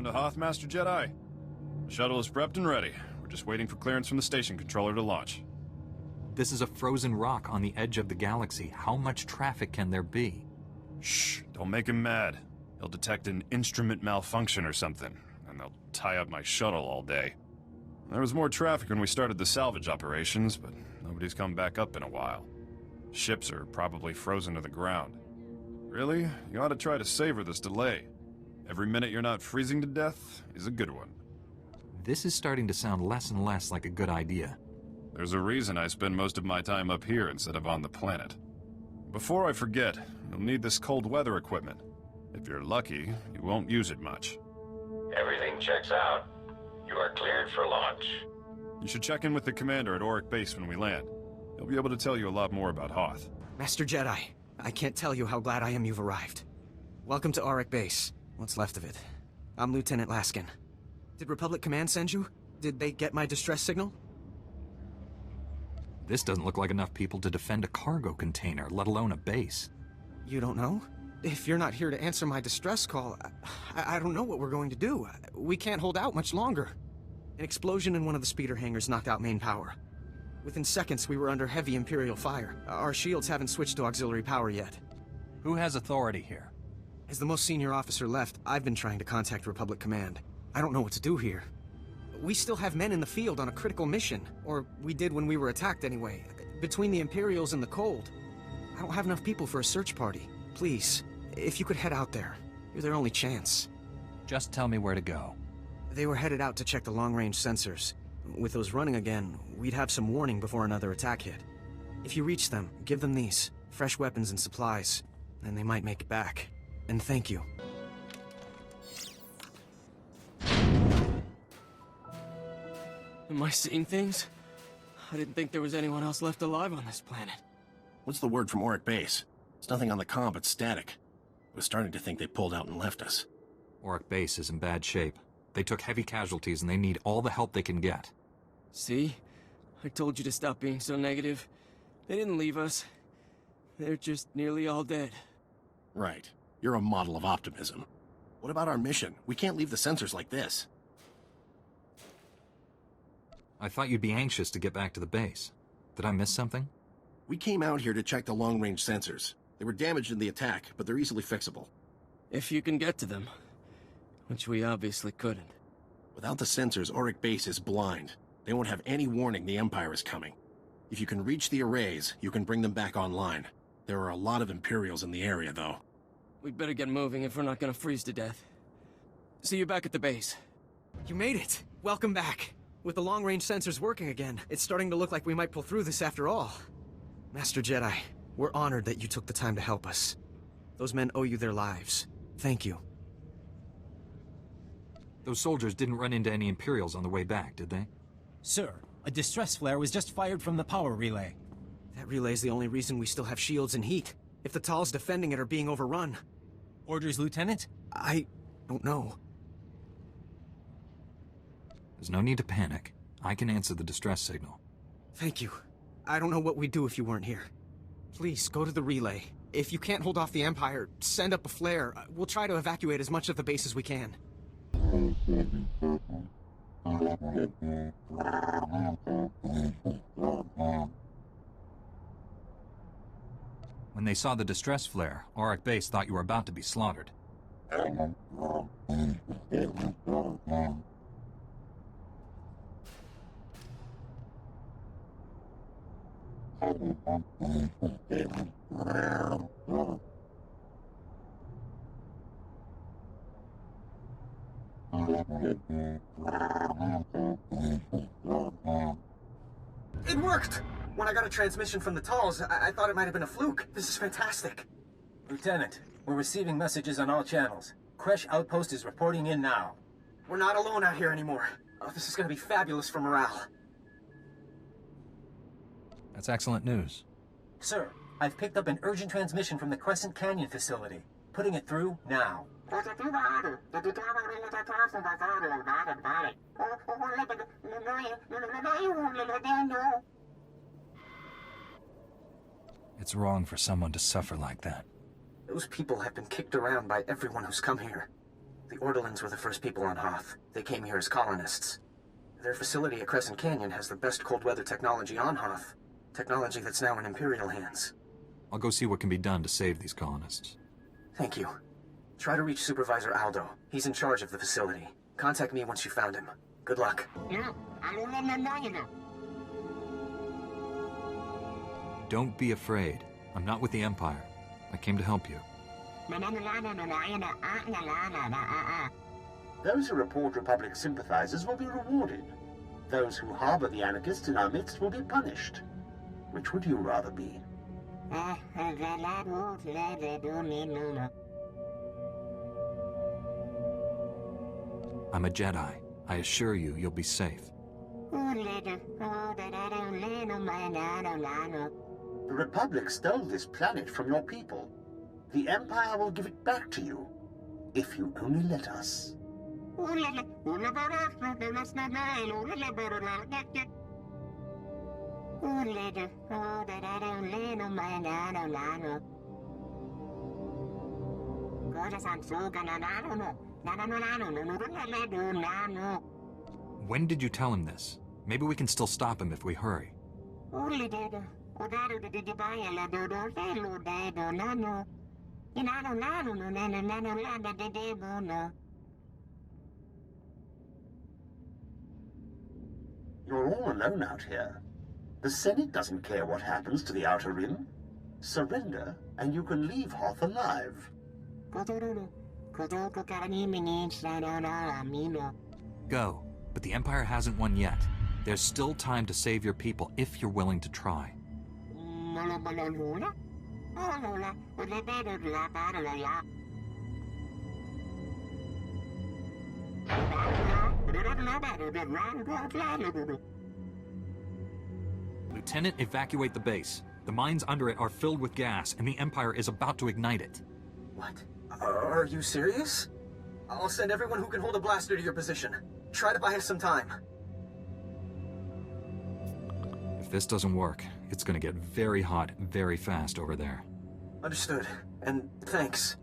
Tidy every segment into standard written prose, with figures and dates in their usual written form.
Going to Hoth, Master Jedi? The shuttle is prepped and ready. We're just waiting for clearance from the station controller to launch. This is a frozen rock on the edge of the galaxy. How much traffic can there be? Shh, don't make him mad. He'll detect an instrument malfunction or something, and they'll tie up my shuttle all day. There was more traffic when we started the salvage operations, but nobody's come back up in a while. Ships are probably frozen to the ground. Really? You ought to try to savor this delay. Every minute you're not freezing to death is a good one. This is starting to sound less and less like a good idea. There's a reason I spend most of my time up here instead of on the planet. Before I forget, you'll need this cold weather equipment. If you're lucky, you won't use it much. Everything checks out. You are cleared for launch. You should check in with the commander at Auric Base when we land. He'll be able to tell you a lot more about Hoth. Master Jedi, I can't tell you how glad I am you've arrived. Welcome to Auric Base. What's left of it. I'm Lieutenant Laskin. Did Republic Command send you? Did they get my distress signal? This doesn't look like enough people to defend a cargo container, let alone a base. You don't know? If you're not here to answer my distress call, I don't know what we're going to do. We can't hold out much longer. An explosion in one of the speeder hangars knocked out main power. Within seconds, we were under heavy Imperial fire. Our shields haven't switched to auxiliary power yet. Who has authority here? As the most senior officer left, I've been trying to contact Republic Command. I don't know what to do here. We still have men in the field on a critical mission. Or we did when we were attacked anyway. Between the Imperials and the cold. I don't have enough people for a search party. Please, if you could head out there. You're their only chance. Just tell me where to go. They were headed out to check the long-range sensors. With those running again, we'd have some warning before another attack hit. If you reach them, give them these. Fresh weapons and supplies. And they might make it back. And thank you. Am I seeing things? I didn't think there was anyone else left alive on this planet. What's the word from Auric Base? There's nothing on the comm but static. I was starting to think they pulled out and left us. Auric Base is in bad shape. They took heavy casualties and they need all the help they can get. See? I told you to stop being so negative. They didn't leave us. They're just nearly all dead. Right. You're a model of optimism. What about our mission? We can't leave the sensors like this. I thought you'd be anxious to get back to the base. Did I miss something? We came out here to check the long-range sensors. They were damaged in the attack, but they're easily fixable. If you can get to them. Which we obviously couldn't. Without the sensors, Auric Base is blind. They won't have any warning the Empire is coming. If you can reach the arrays, you can bring them back online. There are a lot of Imperials in the area, though. We'd better get moving if we're not gonna freeze to death. See you back at the base. You made it! Welcome back! With the long-range sensors working again, it's starting to look like we might pull through this after all. Master Jedi, we're honored that you took the time to help us. Those men owe you their lives. Thank you. Those soldiers didn't run into any Imperials on the way back, did they? Sir, a distress flare was just fired from the power relay. That relay's the only reason we still have shields and heat. If the Tals defending it are being overrun... Orders, Lieutenant? I don't know. There's no need to panic. I can answer the distress signal. Thank you. I don't know what we'd do if you weren't here. Please, go to the relay. If you can't hold off the Empire, send up a flare. We'll try to evacuate as much of the base as we can. When they saw the distress flare, Auric Base thought you were about to be slaughtered. It worked! When I got a transmission from the Tals, I thought it might have been a fluke. This is fantastic. Lieutenant, we're receiving messages on all channels. Kresh Outpost is reporting in now. We're not alone out here anymore. Oh, this is gonna be fabulous for morale. That's excellent news. Sir, I've picked up an urgent transmission from the Crescent Canyon facility. Putting it through now. It's wrong for someone to suffer like that. Those people have been kicked around by everyone who's come here. The Ordelans were the first people on Hoth. They came here as colonists. Their facility at Crescent Canyon has the best cold weather technology on Hoth. Technology that's now in Imperial hands. I'll go see what can be done to save these colonists. Thank you. Try to reach Supervisor Aldo. He's in charge of the facility. Contact me once you found him. Good luck. Don't be afraid. I'm not with the Empire. I came to help you. Those who report Republic sympathizers will be rewarded. Those who harbor the anarchists in our midst will be punished. Which would you rather be? I'm a Jedi. I assure you, you'll be safe. The Republic stole this planet from your people. The Empire will give it back to you, if you only let us. When did you tell him this? Maybe we can still stop him if we hurry. You're all alone out here. The Senate doesn't care what happens to the Outer Rim. Surrender, and you can leave Hoth alive. Go, but the Empire hasn't won yet. There's still time to save your people if you're willing to try. Lieutenant, evacuate the base. The mines under it are filled with gas, and the Empire is about to ignite it. What? Are you serious? I'll send everyone who can hold a blaster to your position. Try to buy us some time. If this doesn't work, it's gonna get very hot very fast over there. Understood. And thanks.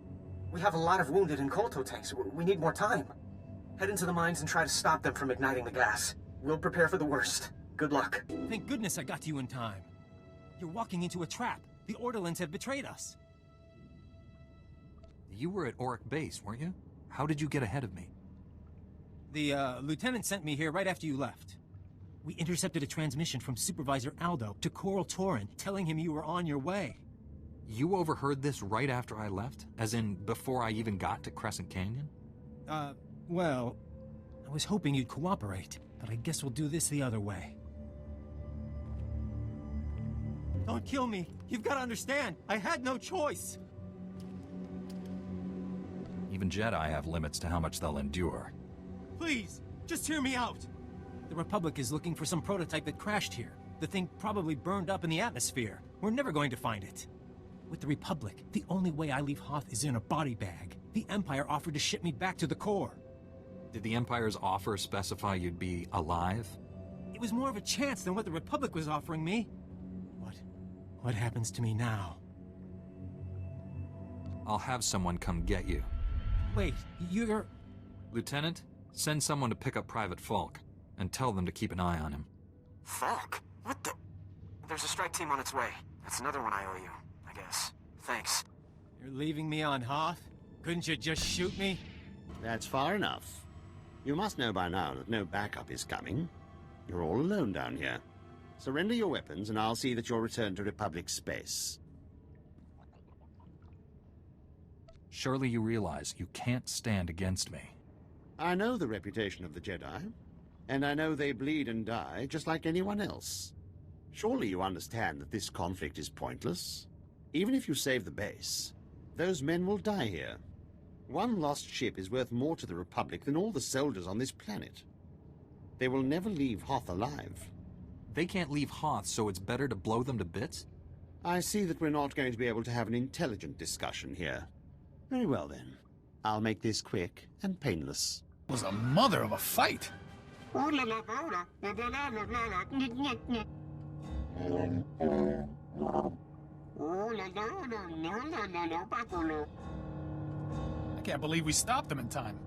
We have a lot of wounded in Kolto tanks. We need more time. Head into the mines and try to stop them from igniting the gas. We'll prepare for the worst. Good luck. Thank goodness I got to you in time. You're walking into a trap. The Ordelans have betrayed us. You were at Auric Base, weren't you? How did you get ahead of me? The, lieutenant sent me here right after you left. We intercepted a transmission from Supervisor Aldo to Coral Torin, telling him you were on your way. You overheard this right after I left? As in, before I even got to Crescent Canyon? Well, I was hoping you'd cooperate, but I guess we'll do this the other way. Don't kill me! You've got to understand! I had no choice! Even Jedi have limits to how much they'll endure. Please, just hear me out! The Republic is looking for some prototype that crashed here. The thing probably burned up in the atmosphere. We're never going to find it. With the Republic, the only way I leave Hoth is in a body bag. The Empire offered to ship me back to the core. Did the Empire's offer specify you'd be alive? It was more of a chance than what the Republic was offering me. What happens to me now? I'll have someone come get you. Wait, you're... Lieutenant, send someone to pick up Private Falk, and tell them to keep an eye on him. Falk? What the... There's a strike team on its way. That's another one I owe you, I guess. Thanks. You're leaving me on Hoth? Couldn't you just shoot me? That's far enough. You must know by now that no backup is coming. You're all alone down here. Surrender your weapons, and I'll see that you're returned to Republic space. Surely you realize you can't stand against me. I know the reputation of the Jedi, and I know they bleed and die just like anyone else. Surely you understand that this conflict is pointless? Even if you save the base, those men will die here. One lost ship is worth more to the Republic than all the soldiers on this planet. They will never leave Hoth alive. They can't leave Hoth, so it's better to blow them to bits? I see that we're not going to be able to have an intelligent discussion here. Very well, then. I'll make this quick and painless. It was a mother of a fight. I can't believe we stopped them in time.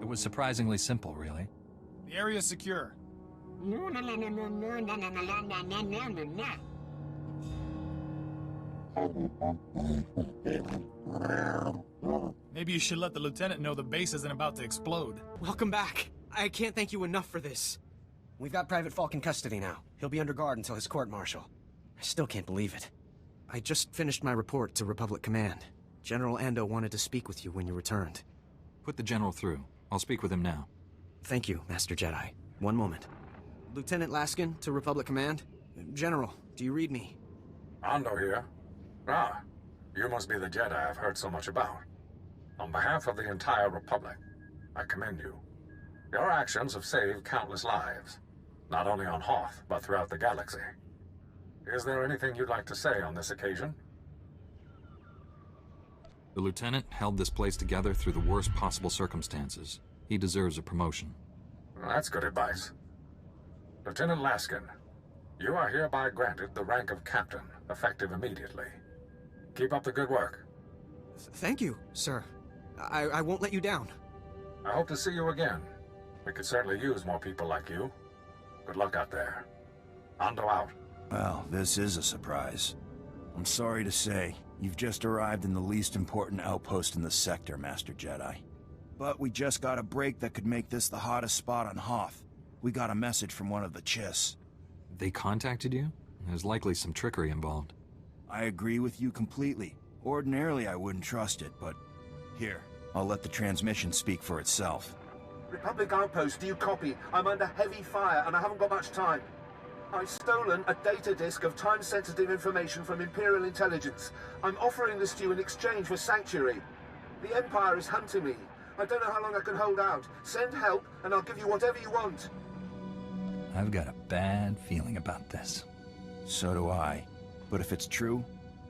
It was surprisingly simple, really. The area's secure. Maybe you should let the lieutenant know the base isn't about to explode. Welcome back. I can't thank you enough for this. We've got Private Falk in custody now. He'll be under guard until his court-martial. I still can't believe it. I just finished my report to Republic Command. General Ando wanted to speak with you when you returned. Put the General through. I'll speak with him now. Thank you, Master Jedi. One moment. Lieutenant Laskin to Republic Command? General, do you read me? Ando here. Ah, you must be the Jedi I've heard so much about. On behalf of the entire Republic, I commend you. Your actions have saved countless lives, not only on Hoth, but throughout the galaxy. Is there anything you'd like to say on this occasion? The lieutenant held this place together through the worst possible circumstances. He deserves a promotion. That's good advice. Lieutenant Laskin, you are hereby granted the rank of captain, effective immediately. Keep up the good work. Thank you, sir. I won't let you down. I hope to see you again. We could certainly use more people like you. Good luck out there. Ando out. Well, this is a surprise. I'm sorry to say, you've just arrived in the least important outpost in the sector, Master Jedi. But we just got a break that could make this the hottest spot on Hoth. We got a message from one of the Chiss. They contacted you? There's likely some trickery involved. I agree with you completely. Ordinarily, I wouldn't trust it, but... Here, I'll let the transmission speak for itself. Republic Outpost, do you copy? I'm under heavy fire and I haven't got much time. I've stolen a data disk of time-sensitive information from Imperial intelligence. I'm offering this to you in exchange for sanctuary. The Empire is hunting me. I don't know how long I can hold out. Send help and I'll give you whatever you want. I've got a bad feeling about this. So do I. But if it's true,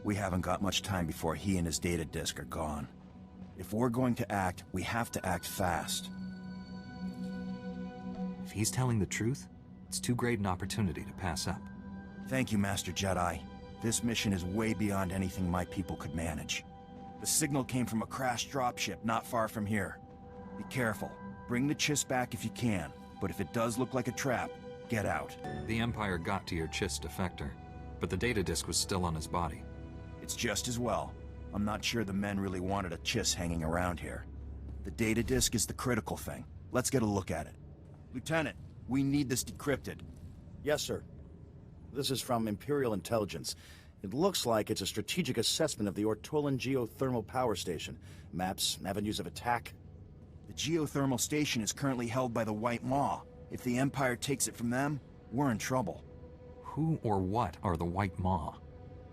we haven't got much time before he and his data disk are gone. If we're going to act, we have to act fast. If he's telling the truth, it's too great an opportunity to pass up. Thank you, Master Jedi. This mission is way beyond anything my people could manage. The signal came from a crashed dropship not far from here. Be careful. Bring the Chiss back if you can, but if it does look like a trap, get out. The Empire got to your Chiss defector, but the data disk was still on his body. It's just as well. I'm not sure the men really wanted a Chiss hanging around here. The data disk is the critical thing. Let's get a look at it. Lieutenant, we need this decrypted. Yes, sir. This is from Imperial Intelligence. It looks like it's a strategic assessment of the Ortolan geothermal power station. Maps, avenues of attack. The geothermal station is currently held by the White Maw. If the Empire takes it from them, we're in trouble. Who or what are the White Maw?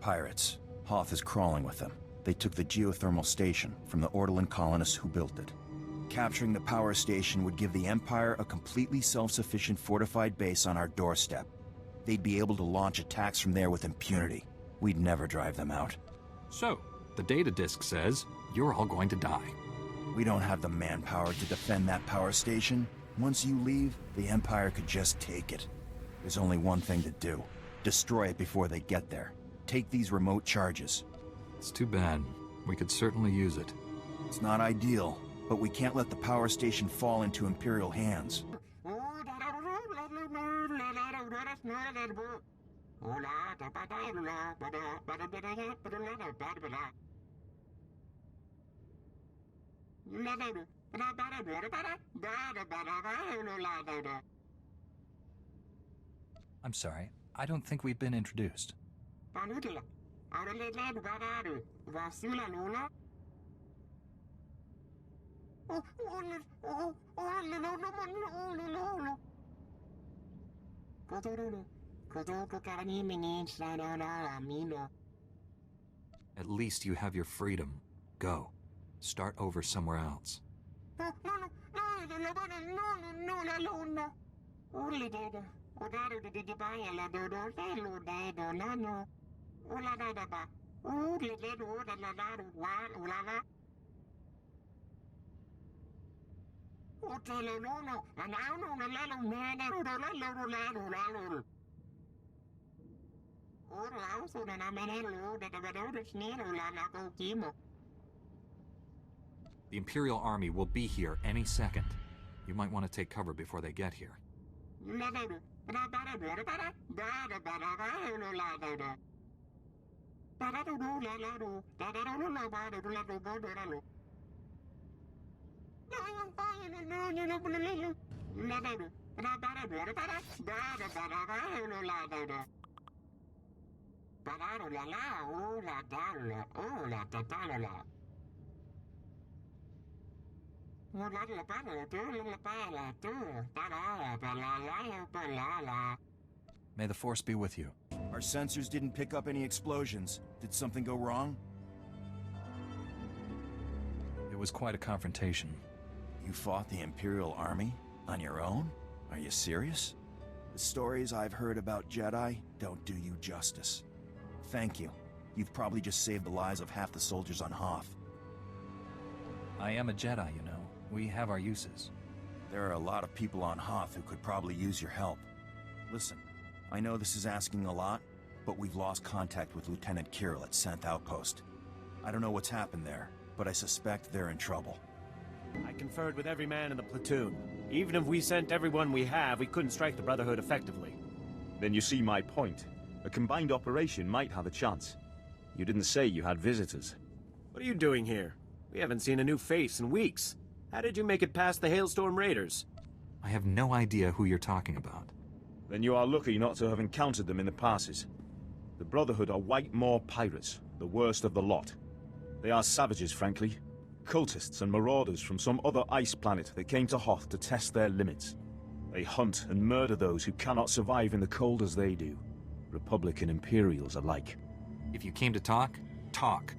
Pirates. Hoth is crawling with them. They took the geothermal station from the Ortolan colonists who built it. Capturing the power station would give the Empire a completely self-sufficient fortified base on our doorstep. They'd be able to launch attacks from there with impunity. We'd never drive them out. So, the data disk says you're all going to die. We don't have the manpower to defend that power station. Once you leave, the Empire could just take it. There's only one thing to do. Destroy it before they get there. Take these remote charges. It's too bad. We could certainly use it. It's not ideal, but we can't let the power station fall into Imperial hands. I'm sorry, I don't think we've been introduced. At least you have your freedom. Go. Start over somewhere else. The Imperial Army will be here any second. You might want to take cover before they get here. May the Force be with you. Our sensors didn't pick up any explosions. Did something go wrong? It was quite a confrontation. You fought the Imperial Army? On your own? Are you serious? The stories I've heard about Jedi don't do you justice. Thank you. You've probably just saved the lives of half the soldiers on Hoth. I am a Jedi, you know. We have our uses. There are a lot of people on Hoth who could probably use your help. Listen, I know this is asking a lot, but we've lost contact with Lieutenant Kirill at 10th Outpost. I don't know what's happened there, but I suspect they're in trouble. I conferred with every man in the platoon. Even if we sent everyone we have, we couldn't strike the Brotherhood effectively. Then you see my point. A combined operation might have a chance. You didn't say you had visitors. What are you doing here? We haven't seen a new face in weeks. How did you make it past the Hailstorm Raiders? I have no idea who you're talking about. Then you are lucky not to have encountered them in the passes. The Brotherhood are White Moor pirates, the worst of the lot. They are savages, frankly. Cultists and marauders from some other ice planet that came to Hoth to test their limits. They hunt and murder those who cannot survive in the cold as they do. Republic and Imperials alike. If you came to talk, talk.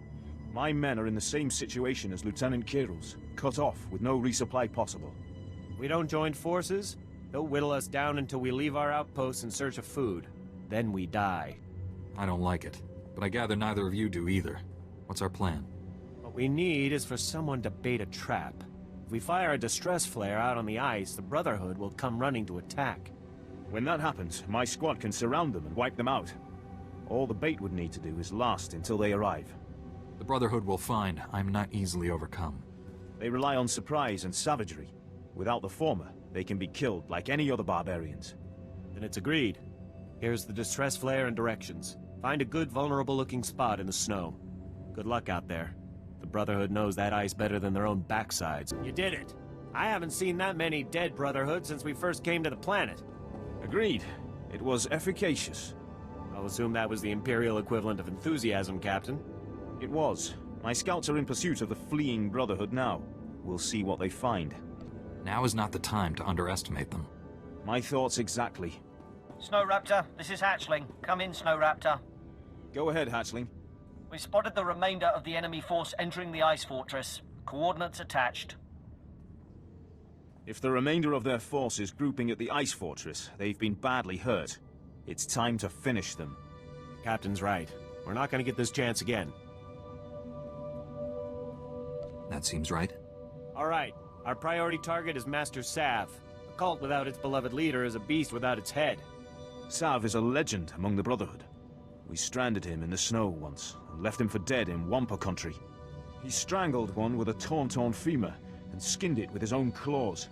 My men are in the same situation as Lieutenant Kirill's, cut off with no resupply possible. If we don't join forces, they'll whittle us down until we leave our outposts in search of food. Then we die. I don't like it, but I gather neither of you do either. What's our plan? What we need is for someone to bait a trap. If we fire a distress flare out on the ice, the Brotherhood will come running to attack. When that happens, my squad can surround them and wipe them out. All the bait would need to do is last until they arrive. The Brotherhood will find I'm not easily overcome. They rely on surprise and savagery. Without the former, they can be killed like any other barbarians. Then it's agreed. Here's the distress flare and directions. Find a good vulnerable-looking spot in the snow. Good luck out there. The Brotherhood knows that ice better than their own backsides. You did it! I haven't seen that many dead Brotherhood since we first came to the planet. Agreed. It was efficacious. I'll assume that was the Imperial equivalent of enthusiasm, Captain. It was. My scouts are in pursuit of the fleeing Brotherhood now. We'll see what they find. Now is not the time to underestimate them. My thoughts exactly. Snow Raptor, this is Hatchling. Come in, Snow Raptor. Go ahead, Hatchling. We spotted the remainder of the enemy force entering the ice fortress. Coordinates attached. If the remainder of their force is grouping at the ice fortress, they've been badly hurt. It's time to finish them. Captain's right. We're not going to get this chance again. That seems right. All right. Our priority target is Master Sav. A cult without its beloved leader is a beast without its head. Sav is a legend among the Brotherhood. We stranded him in the snow once, and left him for dead in Wampa country. He strangled one with a torn femur, and skinned it with his own claws.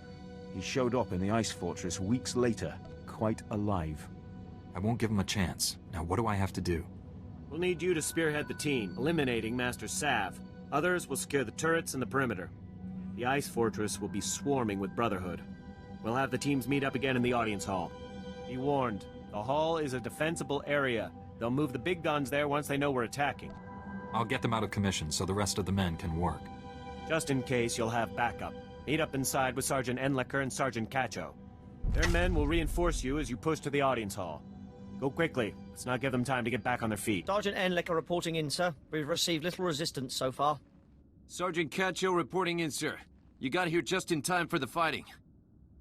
He showed up in the ice fortress weeks later, quite alive. I won't give him a chance. Now what do I have to do? We'll need you to spearhead the team, eliminating Master Sav. Others will secure the turrets and the perimeter. The ice fortress will be swarming with Brotherhood. We'll have the teams meet up again in the audience hall. Be warned, the hall is a defensible area. They'll move the big guns there once they know we're attacking. I'll get them out of commission so the rest of the men can work. Just in case, you'll have backup. Meet up inside with Sergeant Enlicker and Sergeant Cacho. Their men will reinforce you as you push to the audience hall. Go quickly. Let's not give them time to get back on their feet. Sergeant Enlicker reporting in, sir. We've received little resistance so far. Sergeant Cacho reporting in, sir. You got here just in time for the fighting.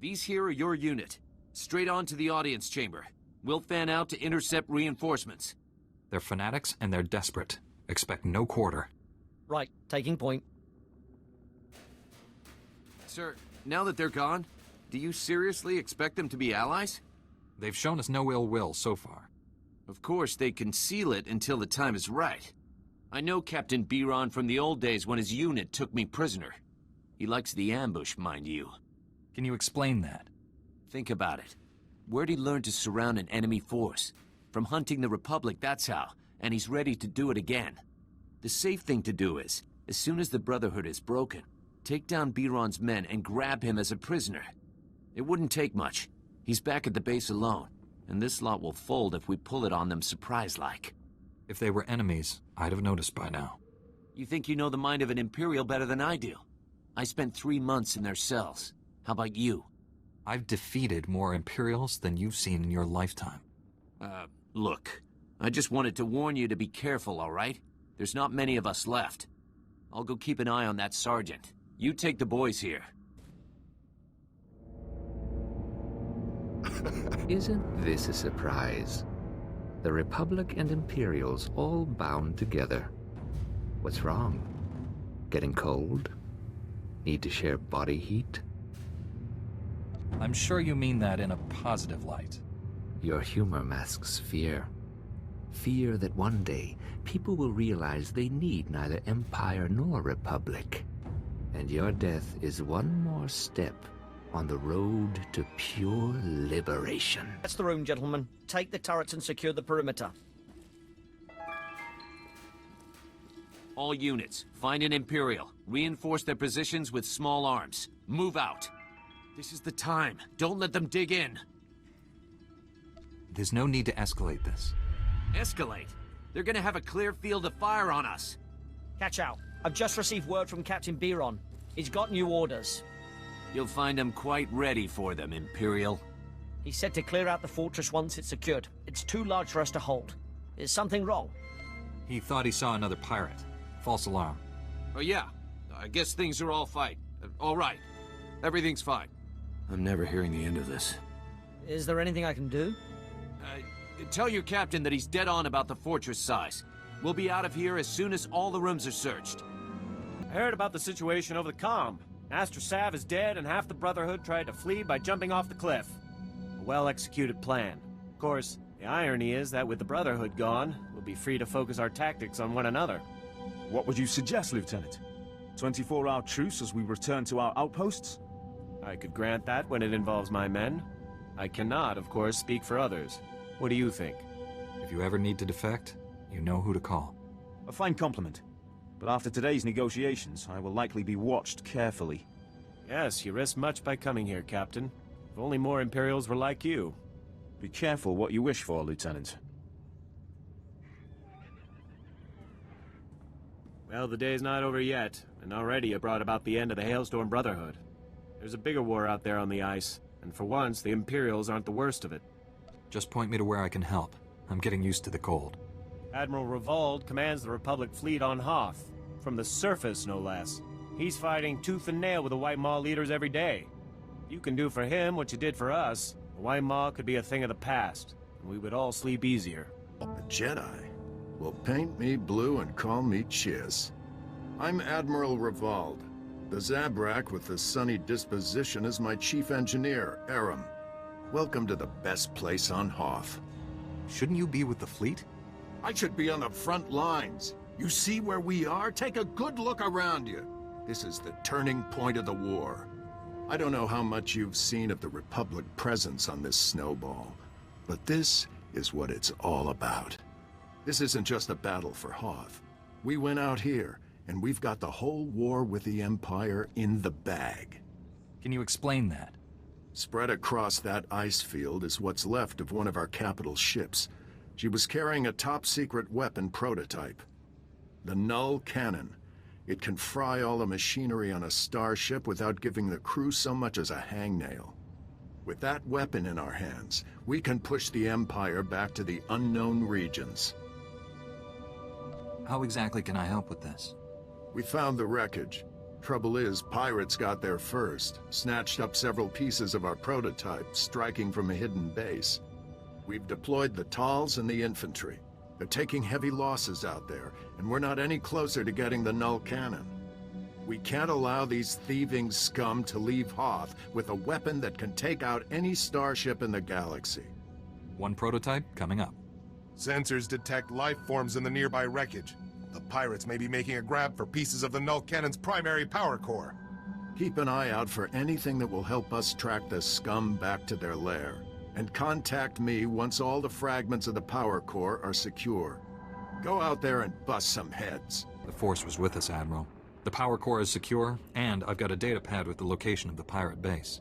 These here are your unit. Straight on to the audience chamber. We'll fan out to intercept reinforcements. They're fanatics and they're desperate. Expect no quarter. Right, taking point. Sir, now that they're gone, do you seriously expect them to be allies? They've shown us no ill will so far. Of course, they conceal it until the time is right. I know Captain Biron from the old days when his unit took me prisoner. He likes the ambush, mind you. Can you explain that? Think about it. Where'd he learn to surround an enemy force? From hunting the Republic, that's how. And he's ready to do it again. The safe thing to do is, as soon as the Brotherhood is broken, take down Biron's men and grab him as a prisoner. It wouldn't take much. He's back at the base alone, and this lot will fold if we pull it on them surprise-like. If they were enemies, I'd have noticed by now. You think you know the mind of an Imperial better than I do? I spent 3 months in their cells. How about you? I've defeated more Imperials than you've seen in your lifetime. Look, I just wanted to warn you to be careful, all right? There's not many of us left. I'll go keep an eye on that sergeant. You take the boys here. Isn't this a surprise? The Republic and Imperials all bound together. What's wrong? Getting cold? Need to share body heat? I'm sure you mean that in a positive light. Your humor masks fear. Fear that one day people will realize they need neither Empire nor Republic. And your death is one more step on the road to pure liberation. That's the room, gentlemen. Take the turrets and secure the perimeter. All units, find an Imperial. Reinforce their positions with small arms. Move out. This is the time. Don't let them dig in. There's no need to escalate this. Escalate? They're gonna have a clear field of fire on us. Catch out. I've just received word from Captain Biron. He's got new orders. You'll find them quite ready for them, Imperial. He said to clear out the fortress once it's secured. It's too large for us to hold. Is something wrong? He thought he saw another pirate. False alarm. Oh yeah, I guess things are all fine. All right. Everything's fine. I'm never hearing the end of this. Is there anything I can do? Tell your captain that he's dead on about the fortress size. We'll be out of here as soon as all the rooms are searched. I heard about the situation over the comm. Master Sav is dead and half the Brotherhood tried to flee by jumping off the cliff. A well-executed plan. Of course, the irony is that with the Brotherhood gone, we'll be free to focus our tactics on one another. What would you suggest, Lieutenant? 24-hour truce as we return to our outposts? I could grant that when it involves my men. I cannot, of course, speak for others. What do you think? If you ever need to defect, you know who to call. A fine compliment. But after today's negotiations, I will likely be watched carefully. Yes, you risk much by coming here, Captain. If only more Imperials were like you. Be careful what you wish for, Lieutenant. Well, the day's not over yet, and already you brought about the end of the Hailstorm Brotherhood. There's a bigger war out there on the ice, and for once, the Imperials aren't the worst of it. Just point me to where I can help. I'm getting used to the cold. Admiral Revold commands the Republic fleet on Hoth. From the surface, no less. He's fighting tooth and nail with the White Maw leaders every day. If you can do for him what you did for us, the White Maw could be a thing of the past, and we would all sleep easier. A Jedi? Well, paint me blue and call me Chiz. I'm Admiral Revold. The Zabrak with the sunny disposition is my chief engineer, Aram. Welcome to the best place on Hoth. Shouldn't you be with the fleet? I should be on the front lines. You see where we are? Take a good look around you. This is the turning point of the war. I don't know how much you've seen of the Republic presence on this snowball, but this is what it's all about. This isn't just a battle for Hoth. We went out here, and we've got the whole war with the Empire in the bag. Can you explain that? Spread across that ice field is what's left of one of our capital ships. She was carrying a top-secret weapon prototype. The Null Cannon. It can fry all the machinery on a starship without giving the crew so much as a hangnail. With that weapon in our hands, we can push the Empire back to the unknown regions. How exactly can I help with this? We found the wreckage. Trouble is, pirates got there first, snatched up several pieces of our prototype, striking from a hidden base. We've deployed the Tals and the infantry. They're taking heavy losses out there, and we're not any closer to getting the Null Cannon. We can't allow these thieving scum to leave Hoth with a weapon that can take out any starship in the galaxy. One prototype coming up. Sensors detect life forms in the nearby wreckage. The pirates may be making a grab for pieces of the Null Cannon's primary power core. Keep an eye out for anything that will help us track the scum back to their lair. And contact me once all the fragments of the power core are secure. Go out there and bust some heads. The Force was with us, Admiral. The power core is secure, and I've got a data pad with the location of the pirate base.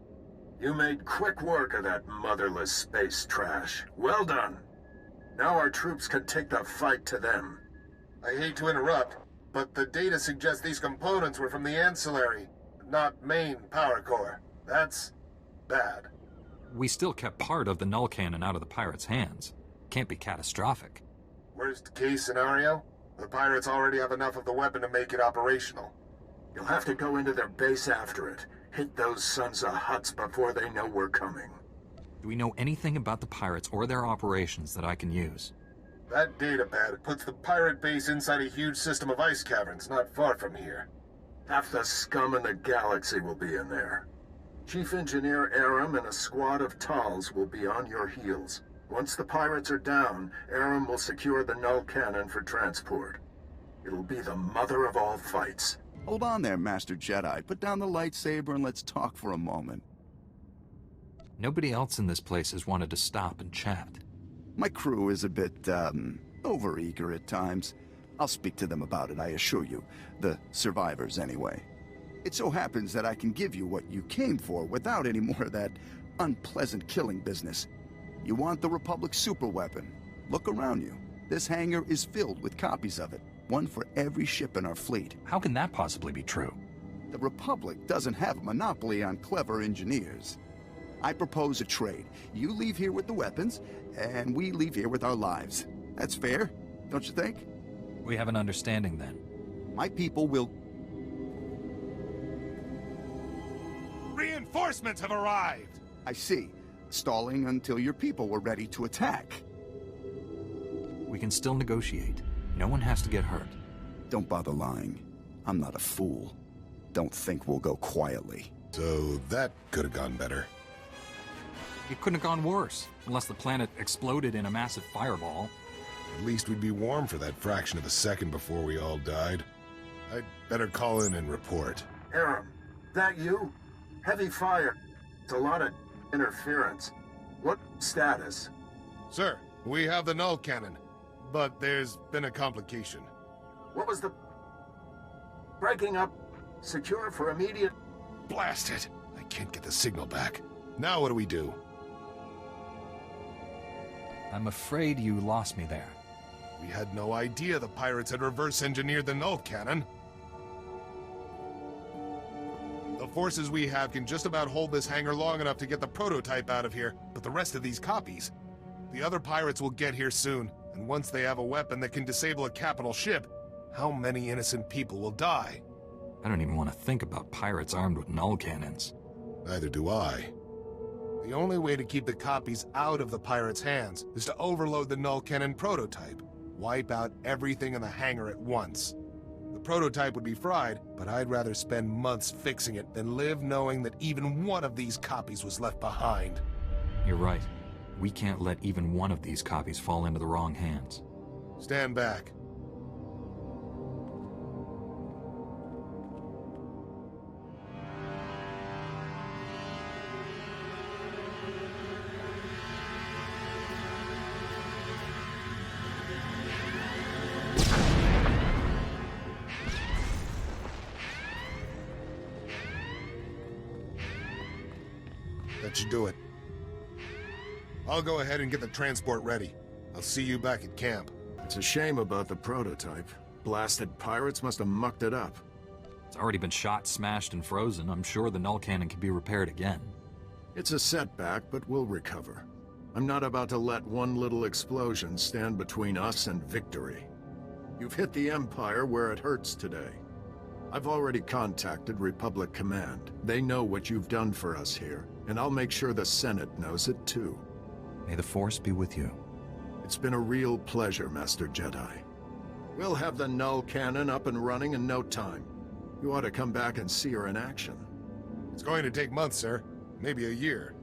You made quick work of that motherless space trash. Well done. Now our troops can take the fight to them. I hate to interrupt, but the data suggests these components were from the ancillary, not main power core. That's bad. We still kept part of the null cannon out of the pirates' hands. Can't be catastrophic. Worst case scenario? The pirates already have enough of the weapon to make it operational. You'll have to go into their base after it. Hit those sons of Hutts before they know we're coming. Do we know anything about the pirates or their operations that I can use? That data pad puts the pirate base inside a huge system of ice caverns not far from here. Half the scum in the galaxy will be in there. Chief Engineer Aram and a squad of Tals will be on your heels. Once the pirates are down, Aram will secure the null cannon for transport. It'll be the mother of all fights. Hold on there, Master Jedi. Put down the lightsaber and let's talk for a moment. Nobody else in this place has wanted to stop and chat. My crew is a bit, overeager at times. I'll speak to them about it, I assure you. The survivors, anyway. It so happens that I can give you what you came for without any more of that unpleasant killing business. You want the Republic superweapon? Look around you. This hangar is filled with copies of it. One for every ship in our fleet. How can that possibly be true? The Republic doesn't have a monopoly on clever engineers. I propose a trade. You leave here with the weapons, and we leave here with our lives. That's fair, don't you think? We have an understanding then. My people will... Reinforcements have arrived! I see. Stalling until your people were ready to attack. We can still negotiate. No one has to get hurt. Don't bother lying. I'm not a fool. Don't think we'll go quietly. So that could have gone better. It couldn't have gone worse, unless the planet exploded in a massive fireball. At least we'd be warm for that fraction of a second before we all died. I'd better call in and report. Aram, that you? Heavy fire. It's a lot of interference. What status? Sir, we have the null cannon, but there's been a complication. What was the... breaking up? Secure for immediate... Blast it! I can't get the signal back. Now what do we do? I'm afraid you lost me there. We had no idea the pirates had reverse-engineered the null cannon. The forces we have can just about hold this hangar long enough to get the prototype out of here, but the rest of these copies... The other pirates will get here soon, and once they have a weapon that can disable a capital ship, how many innocent people will die? I don't even want to think about pirates armed with null cannons. Neither do I. The only way to keep the copies out of the pirates' hands is to overload the null cannon prototype. Wipe out everything in the hangar at once. The prototype would be fried, but I'd rather spend months fixing it than live knowing that even one of these copies was left behind. You're right. We can't let even one of these copies fall into the wrong hands. Stand back. That should do it. I'll go ahead and get the transport ready. I'll see you back at camp. It's a shame about the prototype. Blasted pirates must have mucked it up. It's already been shot, smashed, and frozen. I'm sure the null cannon can be repaired again. It's a setback, but we'll recover. I'm not about to let one little explosion stand between us and victory. You've hit the Empire where it hurts today. I've already contacted Republic Command. They know what you've done for us here, and I'll make sure the Senate knows it too. May the Force be with you. It's been a real pleasure, Master Jedi. We'll have the null cannon up and running in no time. You ought to come back and see her in action. It's going to take months, sir. Maybe a year.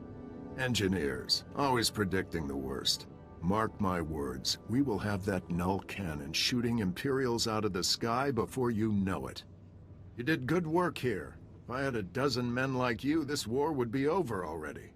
Engineers, always predicting the worst. Mark my words, we will have that null cannon shooting Imperials out of the sky before you know it. You did good work here. If I had a dozen men like you, this war would be over already.